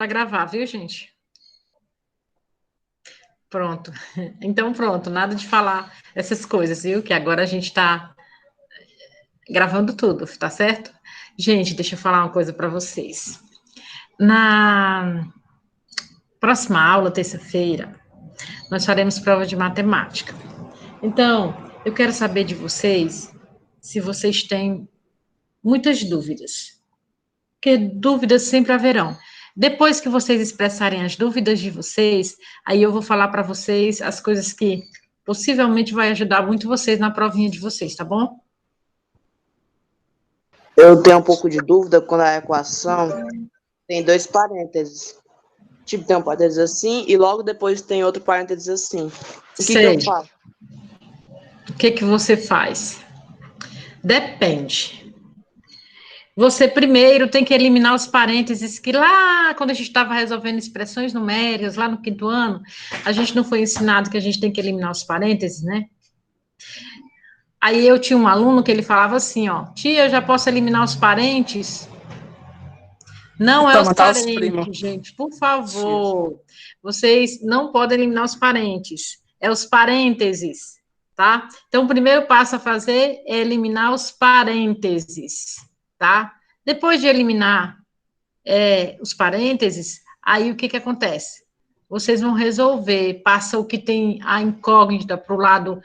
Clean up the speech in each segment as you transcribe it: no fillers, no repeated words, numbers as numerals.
Para gravar, viu, gente? Pronto. Então, pronto, nada de falar essas coisas, viu? Que agora a gente está gravando tudo, tá certo? Gente, deixa eu falar uma coisa para vocês. Na próxima aula, terça-feira, nós faremos prova de matemática. Então, eu quero saber de vocês se vocês têm muitas dúvidas, porque dúvidas sempre haverão. Depois que vocês expressarem as dúvidas de vocês, aí eu vou falar para vocês as coisas que possivelmente vai ajudar muito vocês na provinha de vocês, tá bom? Eu tenho um pouco de dúvida quando a equação tem dois parênteses. Tipo, tem um parênteses assim e logo depois tem outro parênteses assim. O que eu faço? O que você faz? Depende. Você primeiro tem que eliminar os parênteses que lá, quando a gente estava resolvendo expressões numéricas, lá no quinto ano, a gente não foi ensinado que a gente tem que eliminar os parênteses, né? Aí eu tinha um aluno que ele falava assim, ó, tia, eu já posso eliminar os parentes? Não é Para os matar os primos. parentes, gente, por favor. Vocês não podem eliminar os parentes, é os parênteses, tá? Então, o primeiro passo a fazer é eliminar os parênteses, tá? Depois de eliminar os parênteses, aí o que acontece? Vocês vão resolver, passa o que tem a incógnita para o lado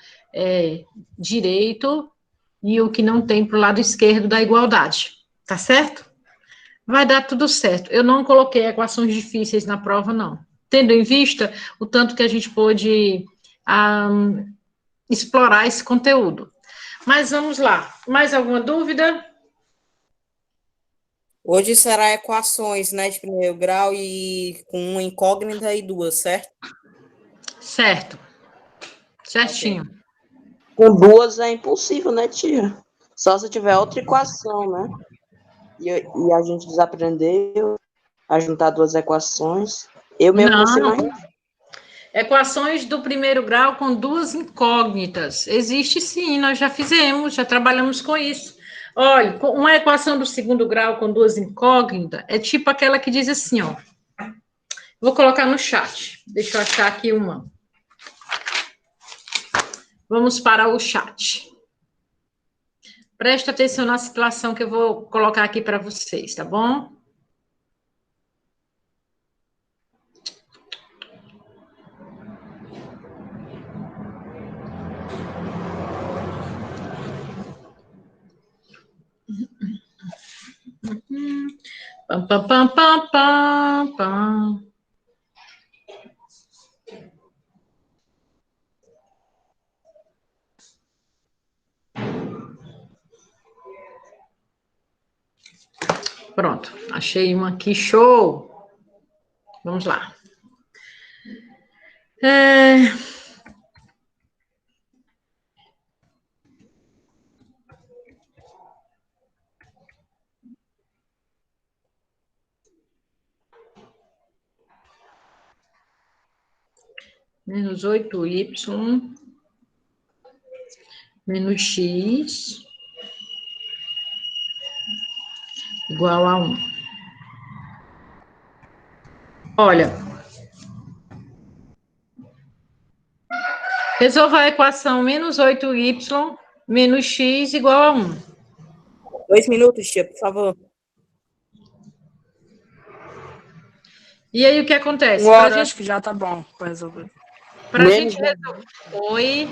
direito e o que não tem para o lado esquerdo da igualdade, tá certo? Vai dar tudo certo. Eu não coloquei equações difíceis na prova, não. Tendo em vista o tanto que a gente pôde explorar esse conteúdo. Mas vamos lá. Mais alguma dúvida? Hoje será equações, né, de primeiro grau e com uma incógnita e duas, certo? Certo. Certinho. Okay. Com duas é impossível, né, tia? Só se tiver outra equação, né? E a gente desaprendeu a juntar duas equações. Eu mesmo não sei mais. Equações do primeiro grau com duas incógnitas. Existe sim, nós já fizemos, já trabalhamos com isso. Olha, uma equação do segundo grau com duas incógnitas é tipo aquela que diz assim, ó. Vou colocar no chat. Deixa eu achar aqui uma. Vamos para o chat. Presta atenção na situação que eu vou colocar aqui para vocês, tá bom? Pam, pam, pam, pam, pam, pam. Pronto, achei uma aqui, show! Vamos lá. Menos 8y menos x igual a 1. Olha, resolva a equação menos 8y menos x igual a 1. 2 minutos, tia, por favor. E aí, o que acontece? Uma hora, acho que já tá bom para resolver. Para a gente resolver... Oi?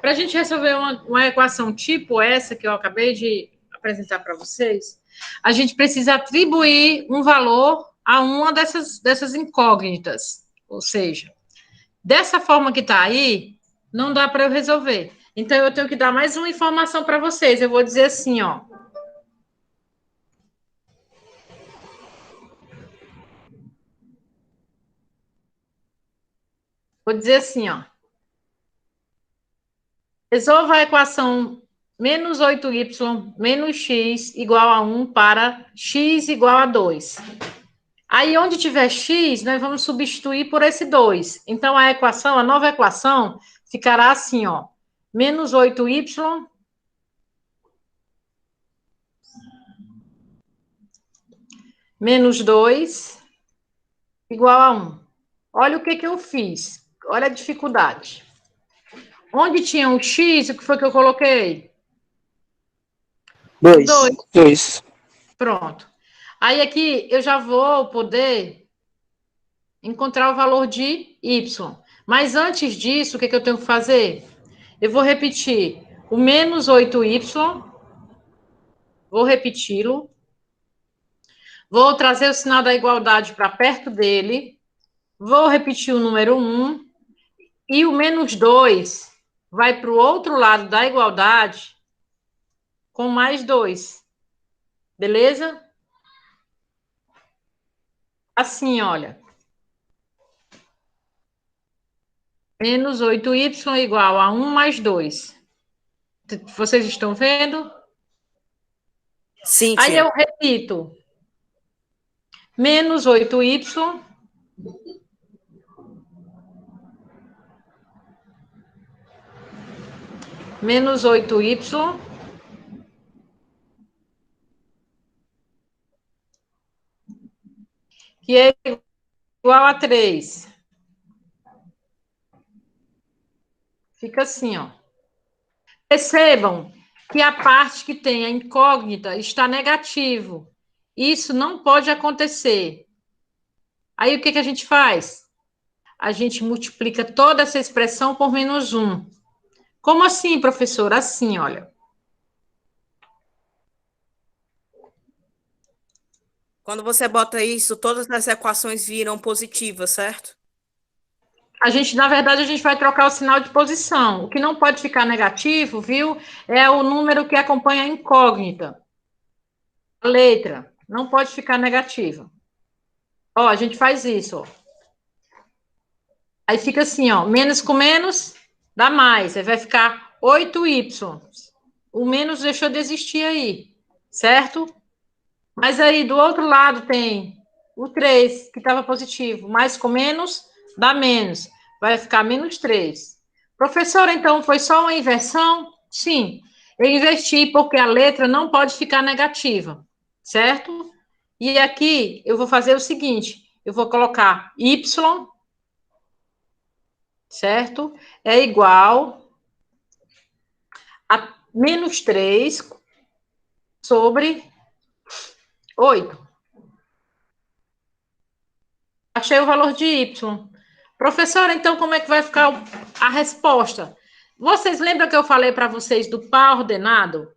Para a gente resolver uma equação tipo essa que eu acabei de apresentar para vocês, a gente precisa atribuir um valor a uma dessas incógnitas. Ou seja, dessa forma que está aí, não dá para eu resolver. Então, eu tenho que dar mais uma informação para vocês. Eu vou dizer assim, ó. Vou dizer assim, ó. Resolva a equação menos 8y menos x igual a 1 para x igual a 2. Aí, onde tiver x, nós vamos substituir por esse 2. Então, a nova equação, ficará assim, ó. Menos 8y menos 2 igual a 1. Olha o que eu fiz. Olha a dificuldade. Onde tinha um x, o que foi que eu coloquei? 2. 2. 2. Pronto. Aí aqui eu já vou poder encontrar o valor de y. Mas antes disso, o que eu tenho que fazer? Eu vou repetir o menos 8y, vou repeti-lo, vou trazer o sinal da igualdade para perto dele, vou repetir o número 1, e o menos 2 vai para o outro lado da igualdade com mais 2. Beleza? Assim, olha. Menos 8y igual a 1 mais 2. Vocês estão vendo? Sim, Aí tia. eu repito. Menos 8y menos 8y que é igual a 3. Fica assim, ó. Percebam que a parte que tem a incógnita está negativo. Isso não pode acontecer. Aí o que a gente faz? A gente multiplica toda essa expressão por menos 1. Como assim, professor? Assim, olha. Quando você bota isso, todas as equações viram positivas, certo? Na verdade, a gente vai trocar o sinal de posição. O que não pode ficar negativo, viu? É o número que acompanha a incógnita. A letra não pode ficar negativa. Ó, a gente faz isso, ó. Aí fica assim, ó, menos com menos dá mais. Aí vai ficar 8y. O menos deixou de existir aí, certo? Mas aí do outro lado tem o 3, que estava positivo. Mais com menos dá menos. Vai ficar menos 3. Professora, então foi só uma inversão? Sim. Eu inverti porque a letra não pode ficar negativa, certo? E aqui eu vou fazer o seguinte: eu vou colocar y, certo? É igual a menos 3 sobre 8. Achei o valor de y. Professora, então como é que vai ficar a resposta? Vocês lembram que eu falei para vocês do par ordenado?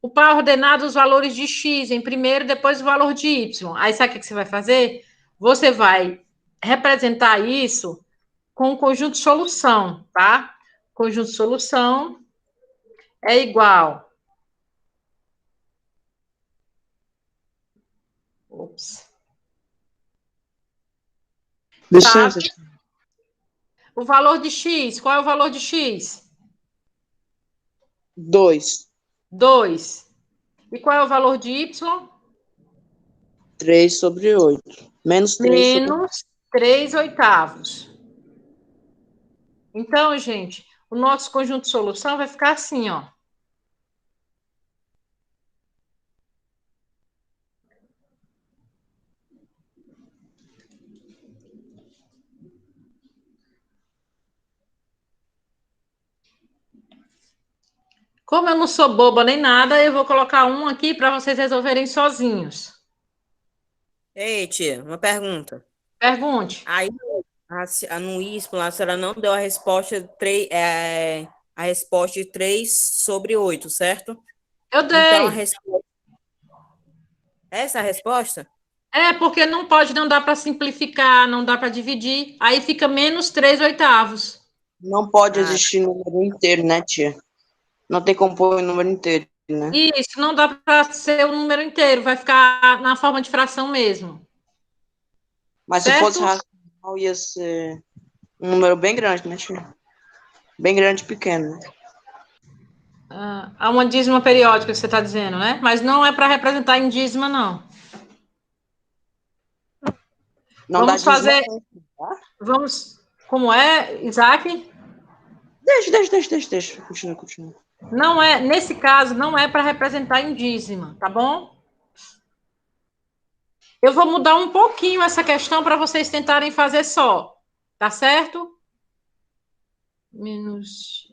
O par ordenado, os valores de x em primeiro, depois o valor de y. Aí sabe o que você vai fazer? Você vai representar isso com o conjunto de solução, tá? Conjunto de solução é igual. Ops. Licença. Sabe o valor de x? Qual é o valor de x? 2. 2. E qual é o valor de y? 3 sobre 8. Menos 3 sobre... Menos 3 oitavos. Então, gente, o nosso conjunto de solução vai ficar assim, ó. Como eu não sou boba nem nada, eu vou colocar um aqui para vocês resolverem sozinhos. Ei, tia, uma pergunta. Pergunte. Aí, no ISPO, lá, a senhora não deu a resposta, a resposta de 3 sobre 8, certo? Eu Então, dei. Essa é a resposta? É, porque não pode, não dá para simplificar, não dá para dividir. Aí fica menos 3 oitavos. Não pode Ah, existir número inteiro, né, tia? Não tem como pôr o número inteiro, né? Isso, não dá para ser o número inteiro, vai ficar na forma de fração mesmo. Mas se fosse Certo? racional, ia ser um número bem grande, né, tia? Bem grande e pequeno, né? Há uma dízima periódica que você está dizendo, né? Mas não é para representar em dízima, não. Não dá Vamos dízimo, fazer. não, tá? Vamos. Como é, Isaac? Deixa. Continua. Não é, nesse caso, não é para representar em dízima, tá bom? Eu vou mudar um pouquinho essa questão para vocês tentarem fazer só. Tá certo? Menos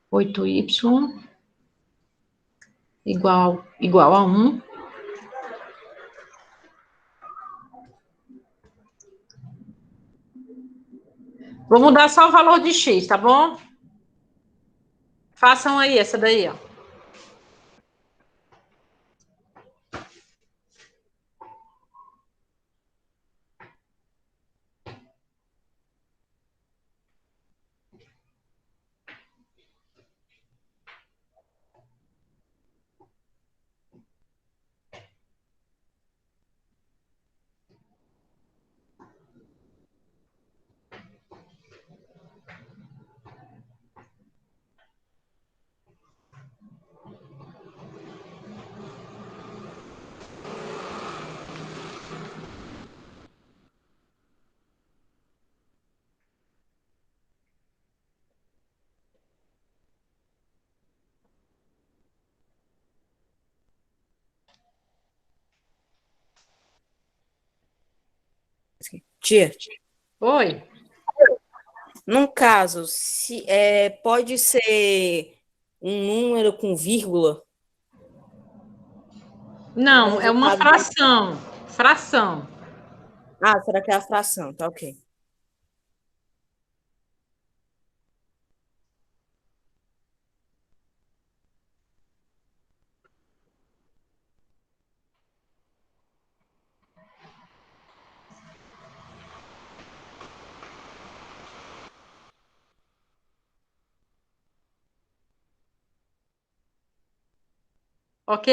8y igual a 1. Vou mudar só o valor de x, tá bom? Façam aí essa daí, ó. Tia, Oi. num caso, se pode ser um número com vírgula. Não, é uma Resultado. fração. Fração. Ah, será que é a fração? Tá ok. Ok?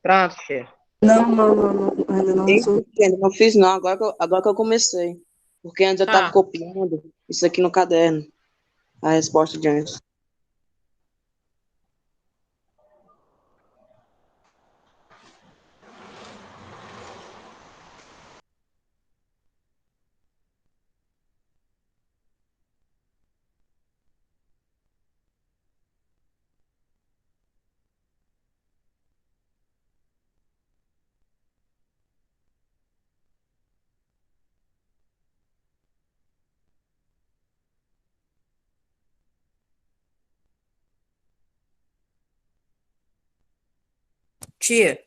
Pronto, tia. Não, ainda não Eu sou. ainda não fiz, não. Agora que eu comecei. Porque antes eu estava Tá. copiando isso aqui no caderno. A resposta de antes. Tia,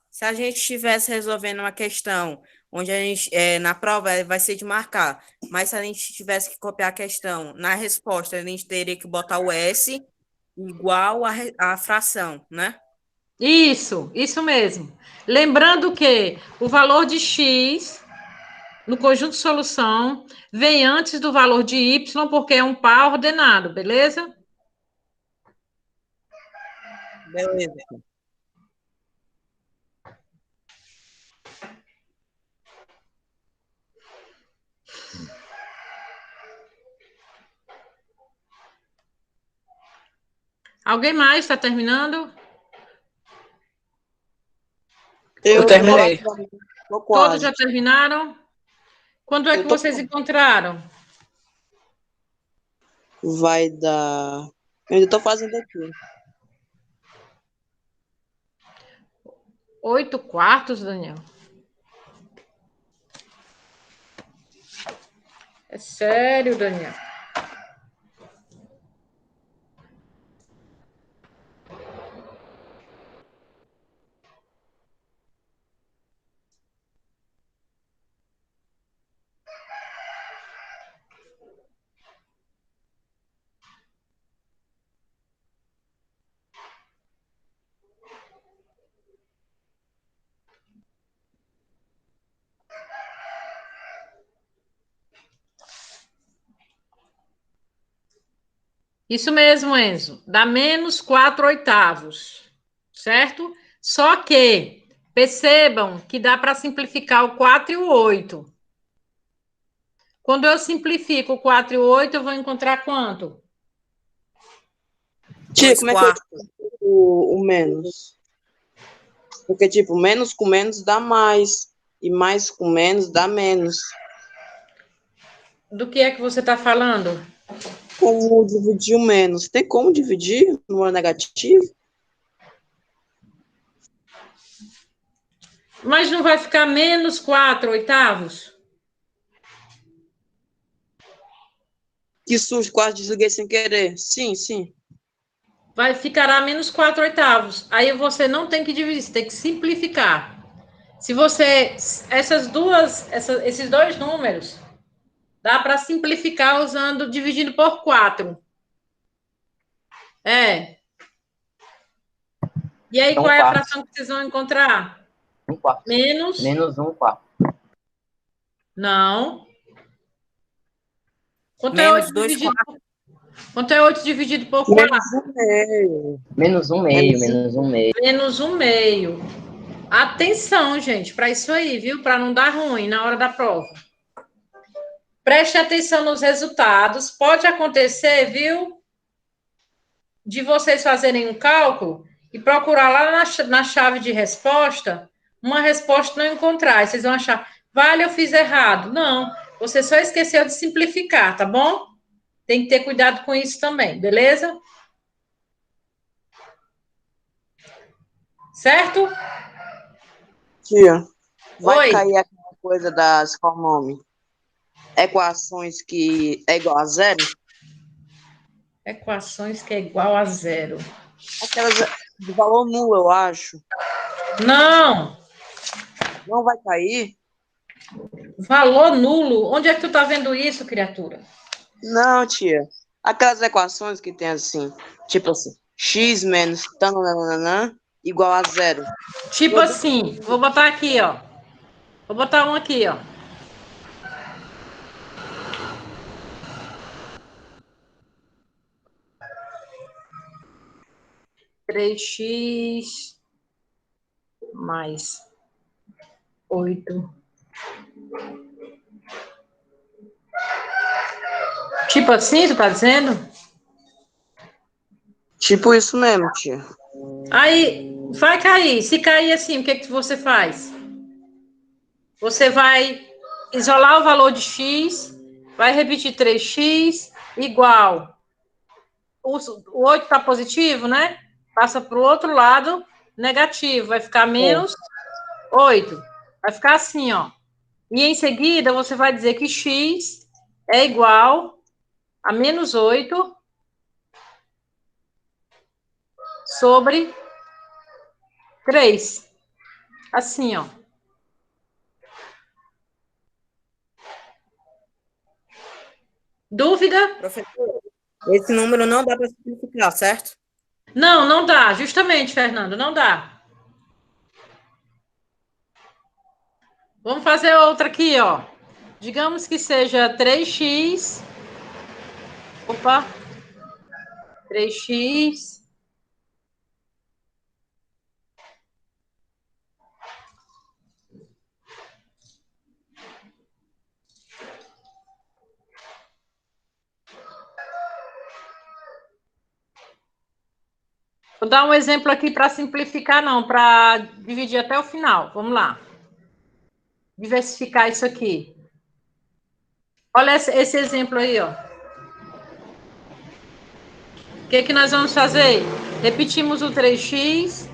se a gente estivesse resolvendo uma questão onde a gente, na prova vai ser de marcar, mas se a gente tivesse que copiar a questão na resposta, a gente teria que botar o S igual a fração, né? Isso mesmo. Lembrando que o valor de x no conjunto de solução vem antes do valor de y, porque é um par ordenado, beleza? Beleza. Alguém mais está terminando? Eu Eu terminei. tô Todos quase. já terminaram? Quando é que Eu tô vocês encontraram? Vai dar. Eu ainda tô fazendo aqui. 8/4, Daniel? É sério, Daniel? Isso mesmo, Enzo. Dá menos 4/8, certo? Só que percebam que dá para simplificar o 4 e o 8. Quando eu simplifico o 4 e o 8, eu vou encontrar quanto? Tia, 2 como é que eu quartos. tiro o menos? Porque, tipo, menos com menos dá mais. E mais com menos dá menos. Do que é que você está falando? Como dividir o menos? Tem como dividir no número negativo? Mas não vai ficar menos 4 oitavos? Que susto, quase desliguei sem querer. Sim, sim. Vai ficará menos 4 oitavos. Aí você não tem que dividir, você tem que simplificar. Se você, esses dois números, dá para simplificar usando, dividindo por 4. É. E aí, Então, qual é a quarto. fração que vocês vão encontrar? 1/4. Menos. Menos 1/4. Não. Quanto é Menos 8 2 dividido, quartos. quanto é 8 dividido por 4? Menos um meio. Menos 1 meio, menos 1 meio. Menos 1 meio. Atenção, gente, para isso aí, viu? Para não dar ruim na hora da prova. Preste atenção nos resultados. Pode acontecer, viu? De vocês fazerem um cálculo e procurar lá na chave de resposta, uma resposta não encontrar. Vocês vão achar, vale, eu fiz errado. Não, você só esqueceu de simplificar, tá bom? Tem que ter cuidado com isso também, beleza? Certo? Tia, vai Oi. cair aquela coisa das, qual o nome? Equações que é igual a zero? Equações que é igual a zero. Aquelas de valor nulo, eu acho. Não, Não vai cair? valor nulo. Onde é que tu tá vendo isso, criatura? Não, tia. Aquelas equações que tem assim, tipo assim, x menos tananana igual a zero. Tipo assim, vou botar aqui, ó. Vou botar um aqui, ó. Três x mais 8. Tipo assim, tu tá dizendo? Tipo isso mesmo, tia. Aí, vai cair. Se cair assim, o que que você faz? Você vai isolar o valor de x, vai repetir 3x igual. O 8 tá positivo, né? Passa para o outro lado, negativo. Vai ficar menos 8. Vai ficar assim, ó. E em seguida, você vai dizer que x é igual a menos 8 sobre 3. Assim, ó. Dúvida? Professor, esse número não dá para simplificar, certo? Não, não dá. Justamente, Fernando, não dá. Vamos fazer outra aqui, ó. Digamos que seja 3x. Opa. 3x. Vou dar um exemplo aqui para simplificar, não, para dividir até o final. Vamos lá. Diversificar isso aqui. Olha esse exemplo aí, ó. O que que nós vamos fazer? Repetimos o 3x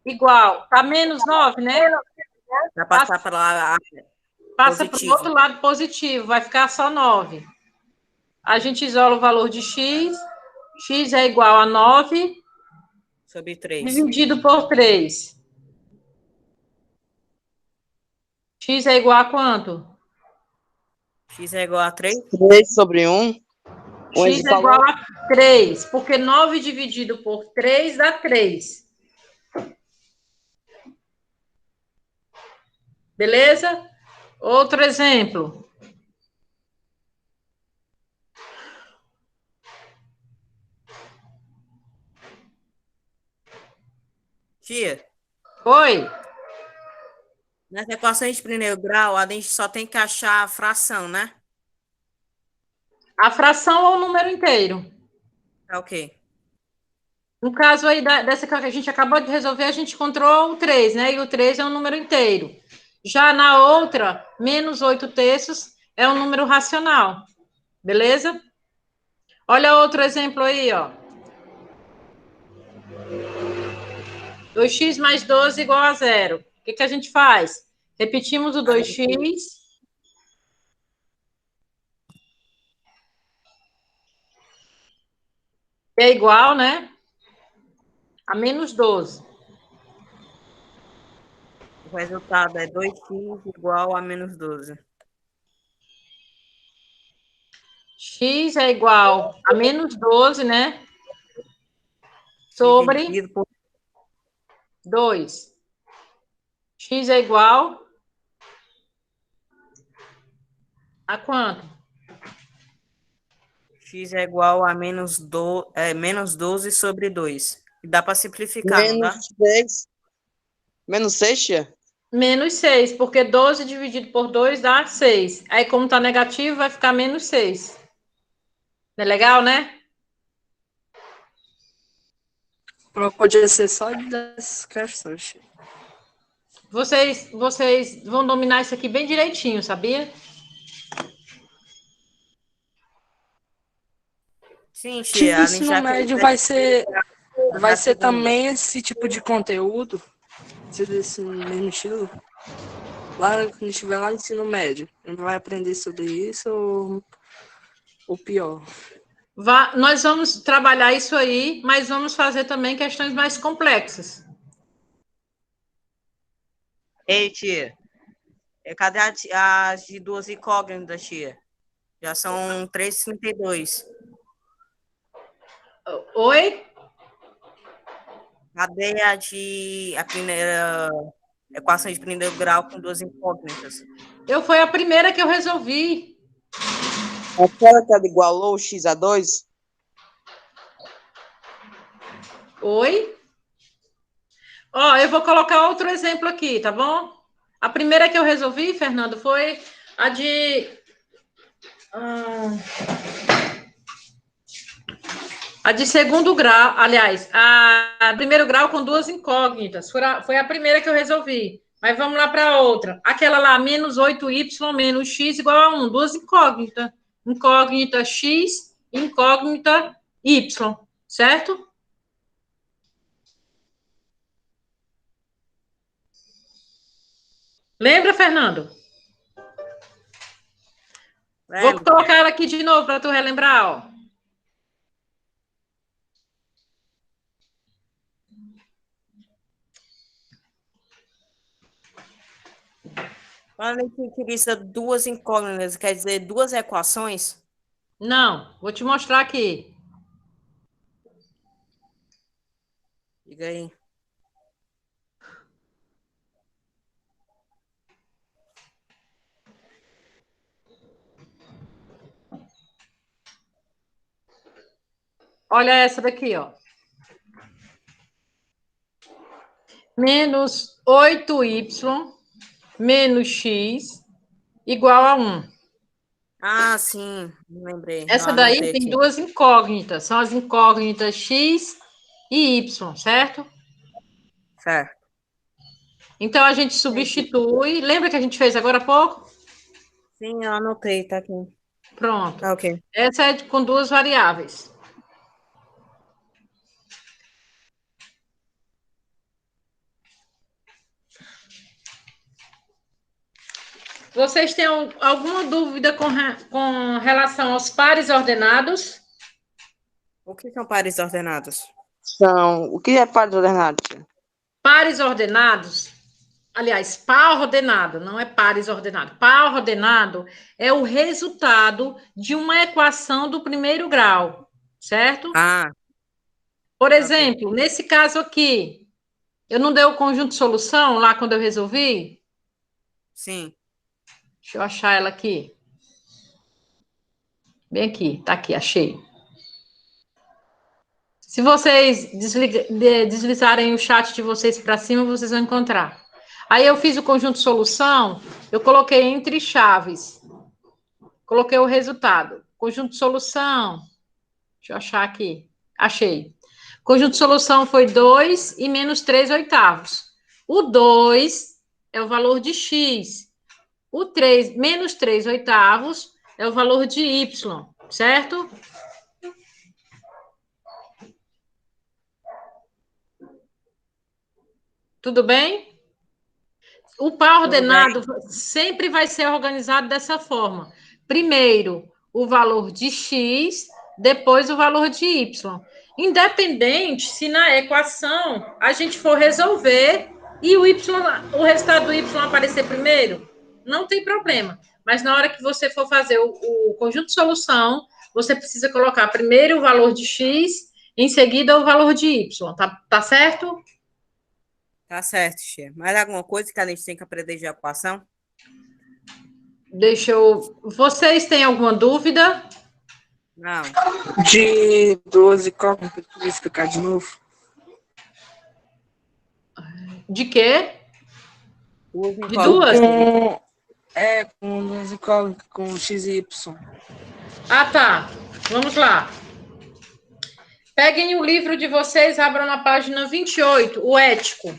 igual. Tá menos 9, né? Para passar para lá Passa para o positivo. outro lado positivo. Vai ficar só 9. A gente isola o valor de x. X é igual a 9 Sobre 3. dividido por 3. X é igual a quanto? X é igual a 3. 3 sobre 1. X é igual a 3, porque 9 dividido por 3 dá 3. Beleza? Outro exemplo. Tia, Oi? nas equações de primeiro grau, a gente só tem que achar a fração, né? A fração ou o número inteiro? Tá ok. No caso aí dessa que a gente acabou de resolver, a gente encontrou o 3, né? E o 3 é um número inteiro. Já na outra, menos 8 terços é um número racional. Beleza? Olha outro exemplo aí, ó. 2x mais 12 igual a zero. O que a gente faz? Repetimos o 2x. É igual, né? A menos 12. O resultado é 2x igual a menos 12. X é igual a menos 12, né? Sobre Dividido por 2. X é igual a quanto? x é igual a menos 12 sobre 2. E dá para simplificar, não dá? Menos 6. Menos 6, tia? Menos 6, porque 12 dividido por 2 dá 6. Aí, como está negativo, vai ficar menos 6. Não é legal, né? Podia ser só das questões. Vocês vão dominar isso aqui bem direitinho, sabia? Sim, Que tia, o a gente ensino já médio vai ser também esse tipo de conteúdo, desse mesmo estilo. Lá, quando estiver lá no ensino médio, a gente vai aprender sobre isso ou pior. Nós vamos trabalhar isso aí, mas vamos fazer também questões mais complexas. Ei, tia, cadê as de duas incógnitas, tia? Já são 3,32. Oi? Cadê a primeira equação de primeiro grau com duas incógnitas? Foi a primeira que eu resolvi. Aquela que ela igualou o x a 2? Oi? Ó, eu vou colocar outro exemplo aqui, tá bom? A primeira que eu resolvi, Fernando, foi a de... a de segundo grau, aliás, a primeiro grau com duas incógnitas. Foi a primeira que eu resolvi. Mas vamos lá para a outra. Aquela lá, menos 8y menos x igual a 1. Duas incógnitas. Incógnita x, incógnita y. Certo? Lembra, Fernando? Vou colocar ela aqui de novo para tu relembrar, ó. Quando a gente utiliza duas incógnitas, quer dizer duas equações? Não, vou te mostrar aqui. Diga aí. Olha essa daqui, ó. Menos 8y menos x igual a 1. Ah, sim, me lembrei. Eu Essa daí anotei tem aqui. duas incógnitas. São as incógnitas x e y, certo? Certo. Então, a gente substitui. Lembra que a gente fez agora há pouco? Sim, eu anotei, tá aqui. Pronto. Tá ok. Essa é com duas variáveis. Vocês têm alguma dúvida com relação aos pares ordenados? O que são pares ordenados? O que é par ordenado, tia? Pares ordenados, aliás, par ordenado, não é pares ordenado. Par ordenado é o resultado de uma equação do primeiro grau, certo? Ah, Por ok. exemplo, nesse caso aqui, eu não dei o conjunto de solução lá quando eu resolvi? Sim. Deixa eu achar ela aqui. Bem aqui, tá aqui, achei. Se vocês deslizarem o chat de vocês para cima, vocês vão encontrar. Aí eu fiz o conjunto de solução, eu coloquei entre chaves. Coloquei o resultado. Conjunto de solução. Deixa eu achar aqui. Achei. Conjunto de solução foi 2 e menos 3 oitavos. O 2 é o valor de x. O 3 menos 3 oitavos é o valor de y, certo? Tudo bem? O par Tudo ordenado sempre vai ser organizado dessa forma. Primeiro, o valor de x, depois o valor de y. Independente se na equação a gente for resolver e o resultado do y aparecer primeiro, não tem problema. Mas na hora que você for fazer o conjunto de solução, você precisa colocar primeiro o valor de x, em seguida o valor de y. Tá certo? Tá certo, tia. Mais alguma coisa que a gente tem que aprender de equação? Deixa eu. Vocês têm alguma dúvida? Não. De 12 incógnitas, vou explicar de novo. De quê? Duas De duas? Com 12 incógnitas, com x e y. Ah, tá. Vamos lá. Peguem o livro de vocês, abram na página 28, o ético.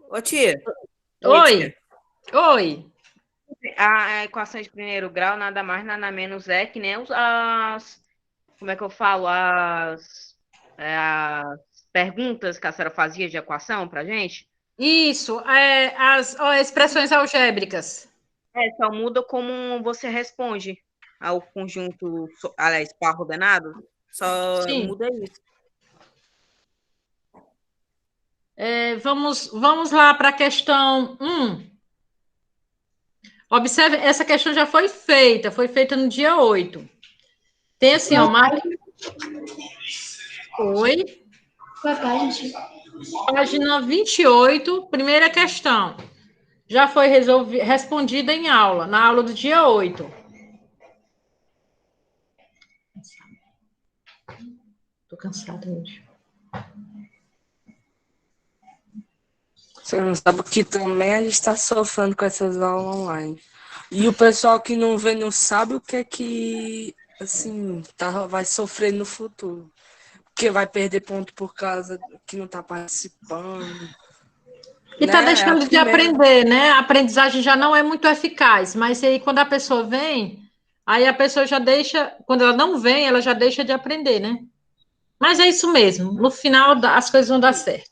Ô, tia. Oi. Tia. Oi. A equação de primeiro grau nada mais, nada menos é que nem as... Como é que eu falo? As perguntas que a senhora fazia de equação pra gente. Isso, as expressões algébricas. Só muda como você responde ao conjunto, aliás, par ordenado. Só Sim. muda isso. Vamos lá para a questão 1. Observe, essa questão já foi feita no dia 8. Tem assim, ó, Oi. Qual página? Página 28, primeira questão. Já foi respondida em aula, na aula do dia 8. Estou cansada hoje. Você não sabe que também a gente está sofrendo com essas aulas online. E o pessoal que não vê, não sabe o que é que, assim, vai sofrer no futuro. Porque vai perder ponto por causa que não está participando. E está deixando de aprender, né? A aprendizagem já não é muito eficaz, mas aí quando a pessoa vem, aí a pessoa já deixa, quando ela não vem, ela já deixa de aprender, né? Mas é isso mesmo, no final as coisas vão dar certo.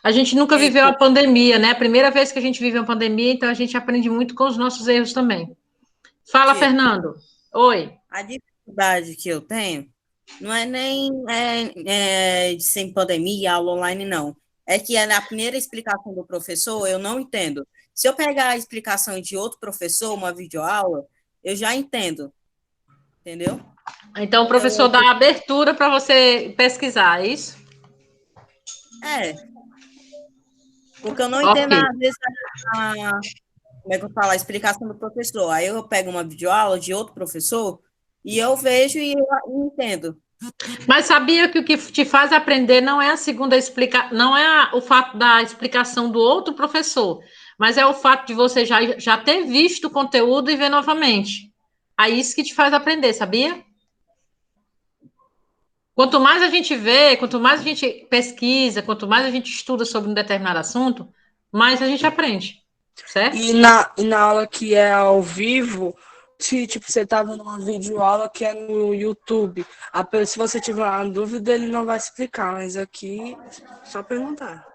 A gente nunca viveu a pandemia, né? A primeira vez que a gente vive uma pandemia, então a gente aprende muito com os nossos erros também. Fala, Tia, Fernando. Oi. a dificuldade que eu tenho não é nem de sem pandemia, aula online, não. É que na primeira explicação do professor eu não entendo. Se eu pegar a explicação de outro professor, uma videoaula, eu já entendo. Entendeu? Então o professor dá abertura para você pesquisar, é isso? Porque eu não entendo, às vezes, como é que eu falo, a explicação do professor. Aí eu pego uma videoaula de outro professor e eu vejo e eu entendo. Mas sabia que o que te faz aprender não é a segunda explicação, não é o fato da explicação do outro professor, mas é o fato de você já ter visto o conteúdo e ver novamente. É isso que te faz aprender, sabia? Quanto mais a gente vê, quanto mais a gente pesquisa, quanto mais a gente estuda sobre um determinado assunto, mais a gente aprende, certo? E na aula que é ao vivo, se tipo, você tá dando uma videoaula que é no YouTube, se você tiver uma dúvida, ele não vai explicar, mas aqui só perguntar.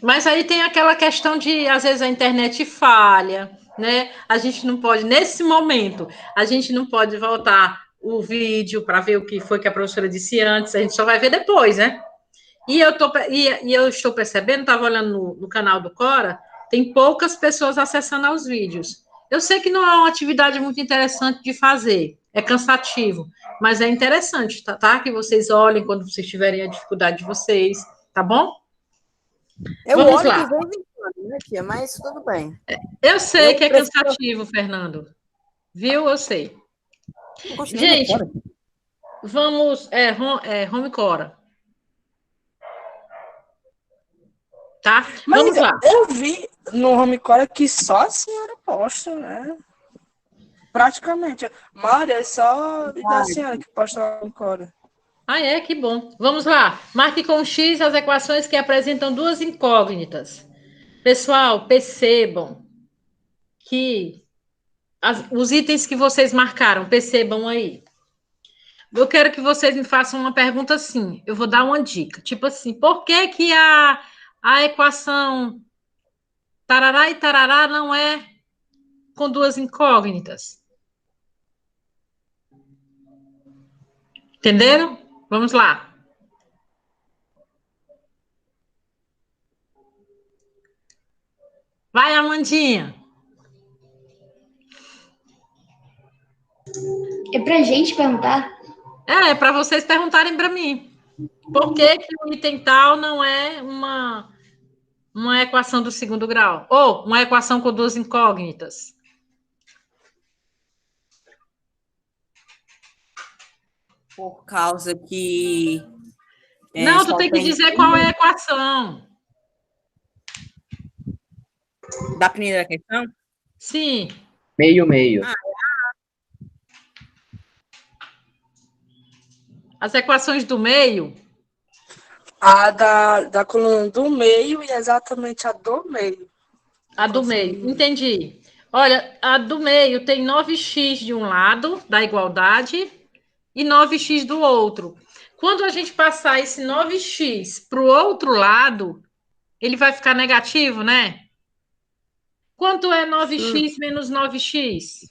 Mas aí tem aquela questão de, às vezes, a internet falha, né? A gente não pode, nesse momento, a gente não pode voltar o vídeo para ver o que foi que a professora disse antes, a gente só vai ver depois, né? E eu estou percebendo, estava olhando no canal do Cora, tem poucas pessoas acessando aos vídeos. Eu sei que não é uma atividade muito interessante de fazer, é cansativo, mas é interessante, tá? Que vocês olhem quando vocês tiverem a dificuldade de vocês, tá bom? Vamos lá. De vez em quando, né, tia? Mas tudo bem. Eu sei que é cansativo, Fernando. Viu? Eu sei. Gente, vamos... Home Cora. Tá? Mas vamos lá. Eu vi no Home Cora que só a senhora posta, né? Praticamente. Mária é só da senhora que posta no Home Cora. Que bom. Vamos lá. Marque com X as equações que apresentam duas incógnitas. Pessoal, percebam que os itens que vocês marcaram, percebam aí. Eu quero que vocês me façam uma pergunta assim. Eu vou dar uma dica. Tipo assim, por que que a equação tarará e tarará não é com duas incógnitas? Entenderam? Vamos lá. Vai, Amandinha. É pra gente perguntar? É para vocês perguntarem para mim. Por que que o item tal não é uma equação do segundo grau? Ou uma equação com duas incógnitas? Por causa que. Não, tu só tem que dizer qual é a equação. Da primeira questão? Sim. Meio. As equações do meio. A da coluna do meio e exatamente a do meio. A do meio, entendi. Olha, a do meio tem 9x de um lado, da igualdade, e 9x do outro. Quando a gente passar esse 9x para o outro lado, ele vai ficar negativo, né? Quanto é 9x menos 9x?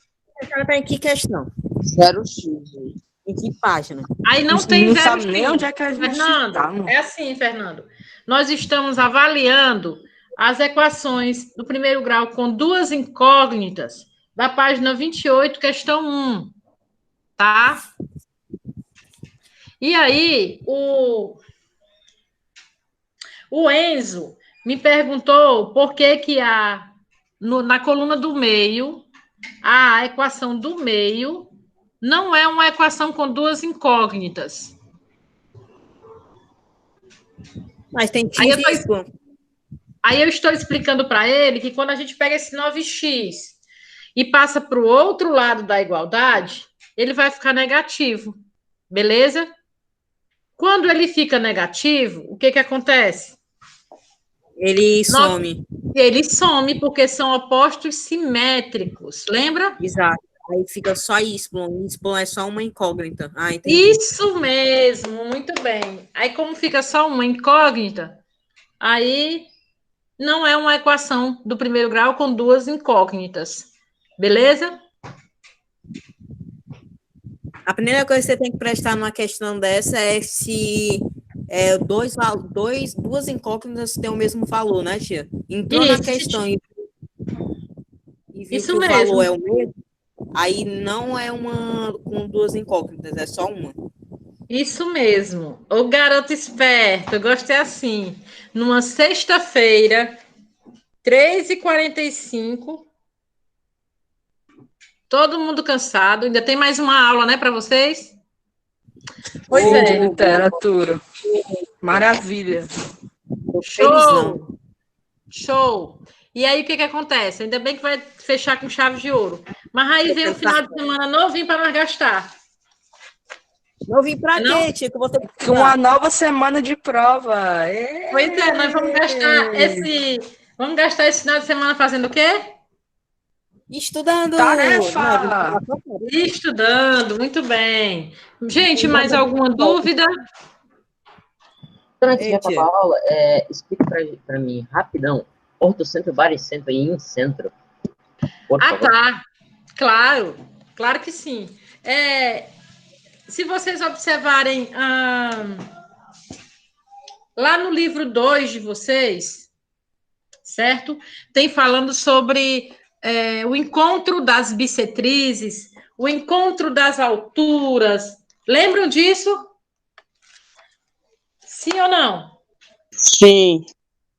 Em que questão? 0x. Em que página? Aí não Isso tem não 0x. sabe nem onde é que a gente Fernando, tá, mano. é assim, Fernando. Nós estamos avaliando as equações do primeiro grau com duas incógnitas da página 28, questão 1. Tá? E aí, o Enzo me perguntou por que que na coluna do meio, a equação do meio não é uma equação com duas incógnitas. Mas tem Aí eu estou explicando para ele que quando a gente pega esse 9x e passa para o outro lado da igualdade, ele vai ficar negativo. Beleza? Quando ele fica negativo, o que que acontece? Ele some. Ele some porque são opostos simétricos. Lembra? Exato. Aí fica só Y. Y é só uma incógnita. Ah, entendi. Isso mesmo, muito bem. Aí, como fica só uma incógnita, aí não é uma equação do primeiro grau com duas incógnitas. Beleza? A primeira coisa que você tem que prestar numa questão dessa é se duas incógnitas têm o mesmo valor, né, tia? Entrou na questão e viu Isso que mesmo. o valor é o mesmo, aí não é uma com duas incógnitas, é só uma. Isso mesmo. O garoto esperto, eu gostei assim. Numa sexta-feira, 3h45, todo mundo cansado. Ainda tem mais uma aula, né, para vocês? Pois De literatura. Maravilha. Show! Show! E aí, o que que acontece? Ainda bem que vai fechar com chave de ouro. Mas aí vem um final de semana novinho para nós gastar. Novinho pra Não? quê, tia? Que você Com uma nova semana de prova. Pois é, nós vamos gastar esse final de semana fazendo o quê? Estudando. Tarefa! Estudando, muito bem. Gente, mais alguma dúvida? Então, antes de acabar a aula, explica para mim, rapidão, ortocentro, baricentro e incentro. Por favor. Tá. Claro que sim. Se vocês observarem lá no livro 2 de vocês, certo? Tem falando sobre o encontro das bissetrizes, o encontro das alturas. Lembram disso? Sim ou não? Sim.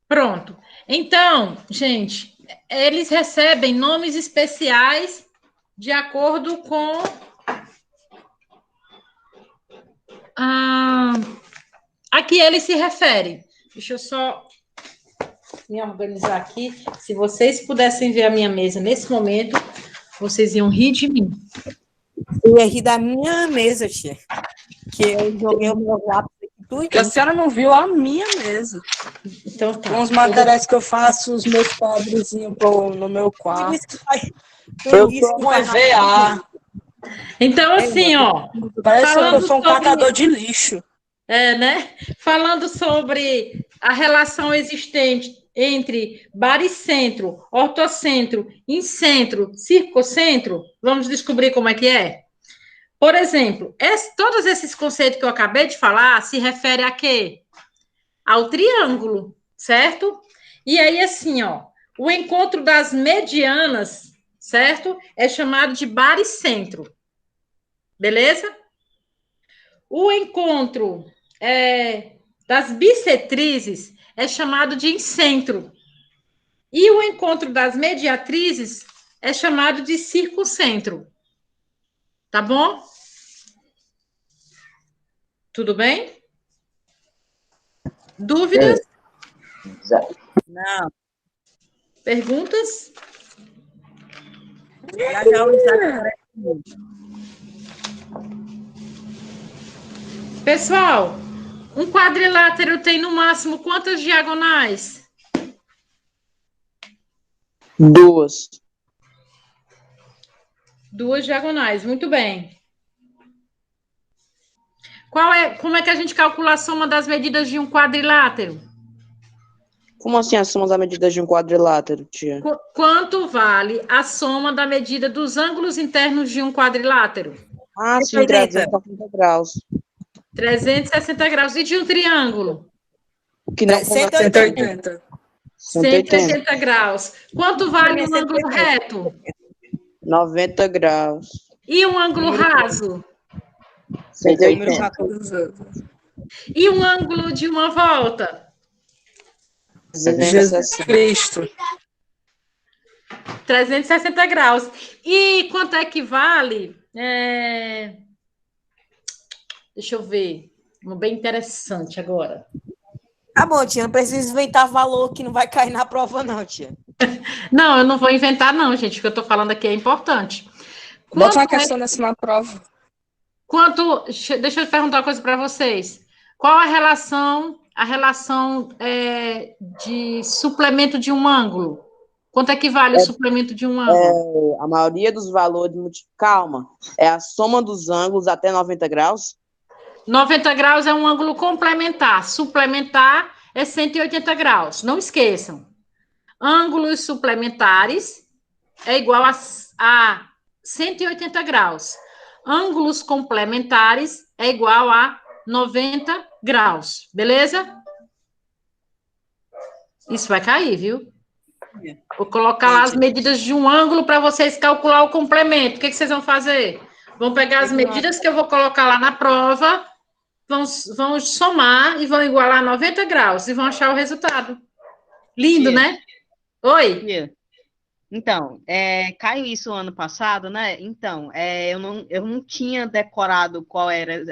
Pronto. Então, gente, eles recebem nomes especiais de acordo com a que eles se referem. Deixa eu só me organizar aqui. Se vocês pudessem ver a minha mesa nesse momento, vocês iam rir de mim. Eu ia rir da minha mesa, tia. Que eu joguei o meu lápis aqui tudo. Porque a senhora não viu a minha mesa. Então tá. Com os materiais que eu faço, os meus quadrozinhos no meu quarto. Eu Um EVA. Então, assim, ó, Parece que eu falando sou um sobre... catador de lixo. né? Falando sobre a relação existente entre baricentro, ortocentro, incentro, circocentro, vamos descobrir como é que é? Por exemplo, todos esses conceitos que eu acabei de falar se referem a quê? Ao triângulo, certo? E aí, assim, ó, o encontro das medianas, certo? É chamado de baricentro, beleza? O encontro das bissetrizes é chamado de incentro. E o encontro das mediatrizes é chamado de circuncentro. Tá bom? Tudo bem? Dúvidas? Não, Perguntas? já o Isaac aparece comigo. Pessoal, um quadrilátero tem no máximo quantas diagonais? 2. 2 diagonais, muito bem. Como é que a gente calcula a soma das medidas de um quadrilátero? Como assim a soma da medida de um quadrilátero, tia? Quanto vale a soma da medida dos ângulos internos de um quadrilátero? Ah, sim, 360 graus. 360 graus. E de um triângulo? Que não 180. 180 graus. Quanto vale um ângulo reto? 90 graus. E um ângulo raso? 180. E um ângulo de uma volta? Jesus Cristo. 360 graus. E quanto é que vale? Deixa eu ver. Bem interessante agora. Tá bom, tia, não precisa inventar valor que não vai cair na prova, não, tia. Não, eu não vou inventar, não, gente. O que eu estou falando aqui é importante. Bota uma questão dessa na prova. Deixa eu perguntar uma coisa para vocês. Qual a relação de suplemento de um ângulo? Quanto é que vale o suplemento de um ângulo? A maioria dos valores... Calma. É a soma dos ângulos até 90 graus? 90 graus é um ângulo complementar. Suplementar é 180 graus. Não esqueçam. Ângulos suplementares é igual a 180 graus. Ângulos complementares é igual a 90 graus. Beleza? Isso vai cair, viu? Vou colocar lá as medidas de um ângulo para vocês calcular o complemento. O que vocês vão fazer? Vão pegar as medidas que eu vou colocar lá na prova, vão somar e vão igualar 90 graus e vão achar o resultado. Lindo, Tia, né? Oi? tia. Então, caiu isso ano passado, né? Então, eu não tinha decorado qual era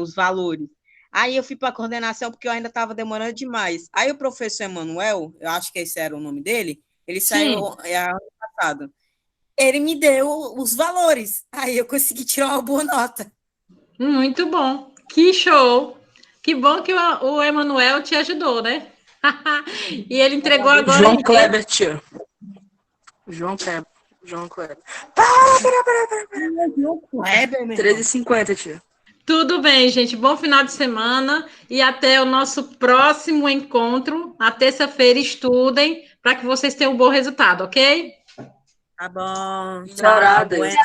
os valores. Aí eu fui para a coordenação porque eu ainda estava demorando demais. Aí o professor Emanuel, eu acho que esse era o nome dele, ele saiu ano passado. Ele me deu os valores. Aí eu consegui tirar uma boa nota. Muito bom. Que show. Que bom que o Emanuel te ajudou, né? E ele entregou agora... João Kleber, tia. João Kleber. Para. 13h50, tia. Tudo bem, gente. Bom final de semana e até o nosso próximo encontro. Na terça-feira, estudem para que vocês tenham um bom resultado, ok? Tá bom. Melhorada. Tchau.